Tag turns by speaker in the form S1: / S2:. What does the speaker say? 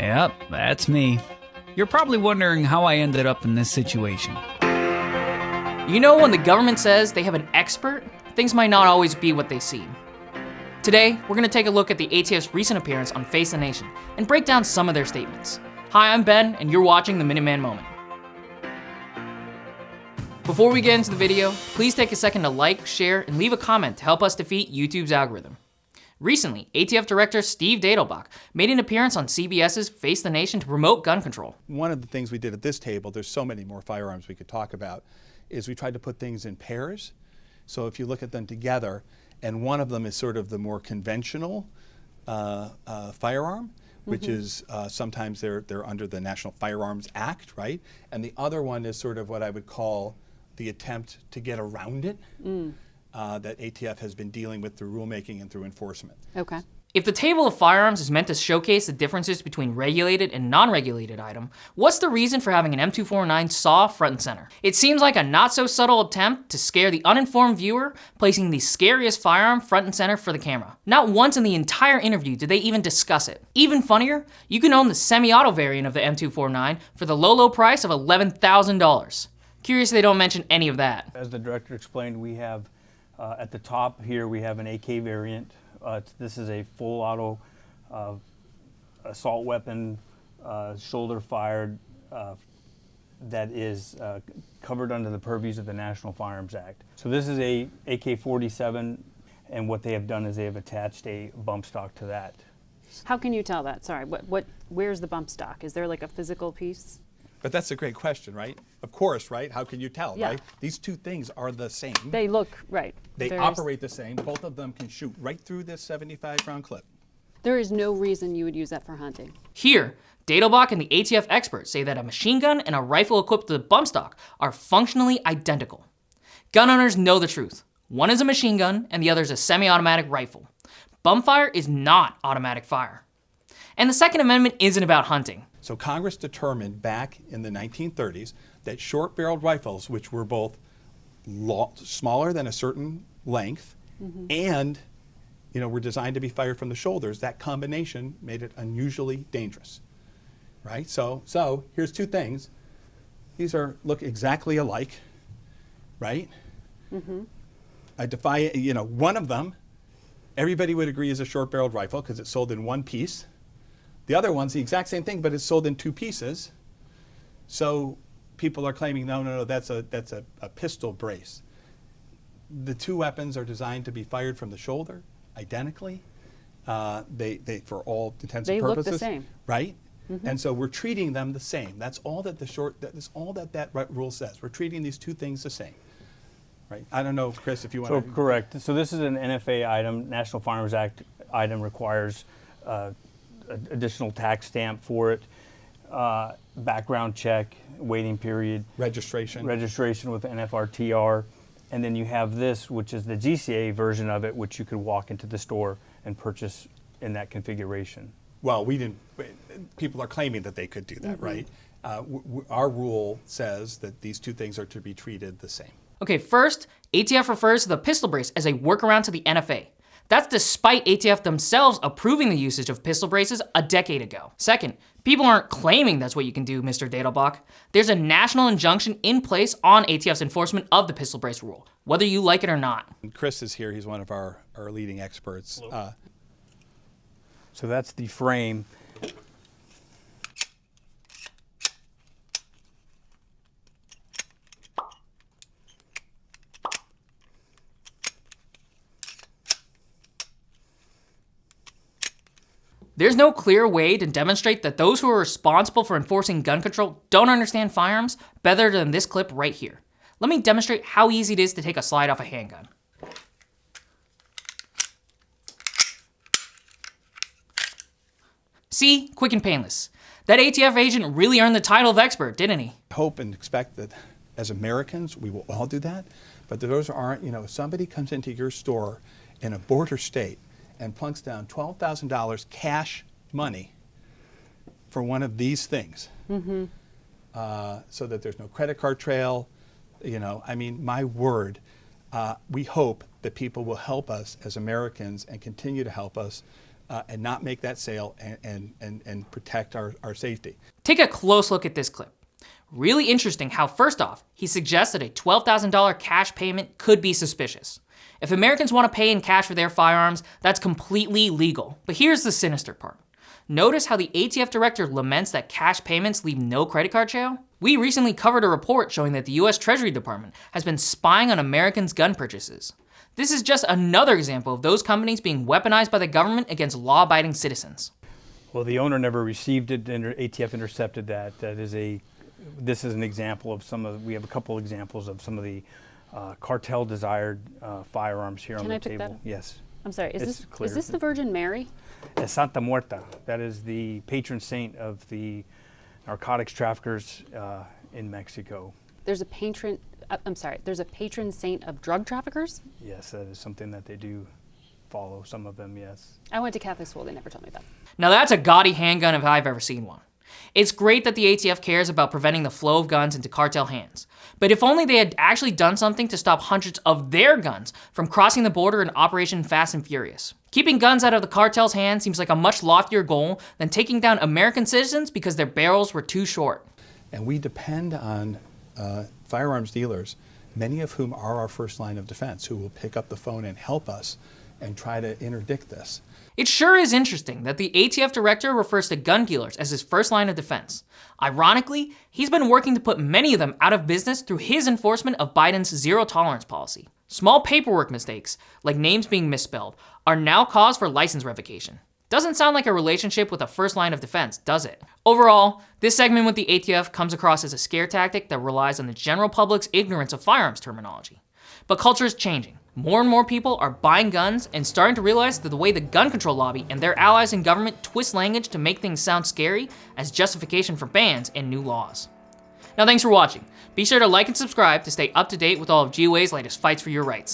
S1: Yep, that's me. You're probably wondering how I ended up in this situation.
S2: You know, when the government says they have an expert, things might not always be what they seem. Today, we're going to take a look at the ATF's recent appearance on Face the Nation and break down some of their statements. Hi, I'm Ben, and you're watching the Minuteman Moment. Before we get into the video, please take a second to like, share, and leave a comment to help us defeat YouTube's algorithm. Recently, ATF Director Steve Dettelbach made an appearance on CBS's Face the Nation to promote gun control.
S3: One of the things we did at this table, there's so many more firearms we could talk about, is we tried to put things in pairs. So if you look at them together, and one of them is sort of the more conventional firearm, which is sometimes they're under the National Firearms Act, right? And the other one is sort of what I would call the attempt to get around it that ATF has been dealing with through rulemaking and through enforcement.
S4: Okay.
S2: If the Table of Firearms is meant to showcase the differences between regulated and non-regulated item, what's the reason for having an M249 SAW front and center? It seems like a not-so-subtle attempt to scare the uninformed viewer, placing the scariest firearm front and center for the camera. Not once in the entire interview did they even discuss it. Even funnier, you can own the semi-auto variant of the M249 for the low price of $11,000. Curious they don't mention any of that.
S5: As the director explained, we have at the top here, we have an AK variant. This is a full auto assault weapon, shoulder fired, that is covered under the purviews of the National Firearms Act. So this is a AK-47, and what they have done is they have attached a bump stock to that.
S4: How can you tell that? Sorry, where's the bump stock? Is there like a physical piece?
S3: But that's a great question, right? Of course, right? How can you tell,
S4: Yeah.
S3: right? These two things are the same.
S4: They look, right.
S3: They operate the same. Both of them can shoot right through this 75-round clip.
S4: There is no reason you would use that for hunting.
S2: Here, Dettelbach and the ATF experts say that a machine gun and a rifle equipped with a bump stock are functionally identical. Gun owners know the truth. One is a machine gun and the other is a semi-automatic rifle. Bump fire is not automatic fire. And the Second Amendment isn't about hunting.
S3: So Congress determined back in the 1930s that short-barreled rifles, which were both smaller than a certain length and were designed to be fired from the shoulders, that combination made it unusually dangerous, right? So here's two things. These look exactly alike, right? I defy, one of them, everybody would agree is a short-barreled rifle because it's sold in one piece. The other one's the exact same thing, but it's sold in two pieces. So people are claiming, no, that's a pistol brace. The two weapons are designed to be fired from the shoulder, identically. They for all intents and purposes,
S4: look the same,
S3: right? And so we're treating them the same. That's all that that's all that rule says. We're treating these two things the same, right? I don't know, Chris, if you want to.
S5: So correct. So this is an NFA item. National Firearms Act item requires additional tax stamp for it, background check, waiting period, registration with NFRTR, and then you have this, which is the GCA version of it, which you could walk into the store and purchase in that configuration.
S3: Well, we didn't. People are claiming that they could do that, right? Our rule says that these two things are to be treated the same.
S2: Okay, first, ATF refers to the pistol brace as a workaround to the NFA. That's despite ATF themselves approving the usage of pistol braces a decade ago. Second, people aren't claiming that's what you can do, Mr. Dettelbach. There's a national injunction in place on ATF's enforcement of the pistol brace rule, whether you like it or not.
S3: Chris is here. He's one of our leading experts.
S5: So that's the frame.
S2: There's no clear way to demonstrate that those who are responsible for enforcing gun control don't understand firearms better than this clip right here. Let me demonstrate how easy it is to take a slide off a handgun. See? Quick and painless. That ATF agent really earned the title of expert, didn't he?
S3: I hope and expect that as Americans, we will all do that. But those aren't, if somebody comes into your store in a border state and plunks down $12,000 cash money for one of these things, so that there's no credit card trail, my word, we hope that people will help us as Americans and continue to help us and not make that sale and protect our safety.
S2: Take a close look at this clip. Really interesting how, first off, he suggests that a $12,000 cash payment could be suspicious. If Americans want to pay in cash for their firearms, that's completely legal. But here's the sinister part. Notice how the ATF director laments that cash payments leave no credit card trail? We recently covered a report showing that the US Treasury Department has been spying on Americans' gun purchases. This is just another example of those companies being weaponized by the government against law-abiding citizens.
S5: Well, the owner never received it, and ATF intercepted that. This is an example of we have a couple examples of some of the cartel-desired firearms here on the table.
S4: Can I pick that up?
S5: Yes.
S4: I'm sorry, is
S5: Clear.
S4: this the Virgin Mary?
S5: Es Santa Muerta. That is the patron saint of the narcotics traffickers in Mexico.
S4: There's a patron, there's a patron saint of drug traffickers?
S5: Yes, that is something that they do follow, some of them, yes.
S4: I went to Catholic school, they never told me that.
S2: Now that's a gaudy handgun if I've ever seen one. It's great that the ATF cares about preventing the flow of guns into cartel hands. But if only they had actually done something to stop hundreds of their guns from crossing the border in Operation Fast and Furious. Keeping guns out of the cartel's hands seems like a much loftier goal than taking down American citizens because their barrels were too short.
S3: And we depend on firearms dealers, many of whom are our first line of defense, who will pick up the phone and help us and try to interdict this.
S2: It sure is interesting that the ATF director refers to gun dealers as his first line of defense. Ironically, he's been working to put many of them out of business through his enforcement of Biden's zero-tolerance policy. Small paperwork mistakes, like names being misspelled, are now cause for license revocation. Doesn't sound like a relationship with a first line of defense, does it? Overall, this segment with the ATF comes across as a scare tactic that relies on the general public's ignorance of firearms terminology. But culture is changing. More and more people are buying guns and starting to realize that the way the gun control lobby and their allies in government twist language to make things sound scary as justification for bans and new laws. Now thanks for watching. Be sure to like and subscribe to stay up to date with all of GOA's latest fights for your rights.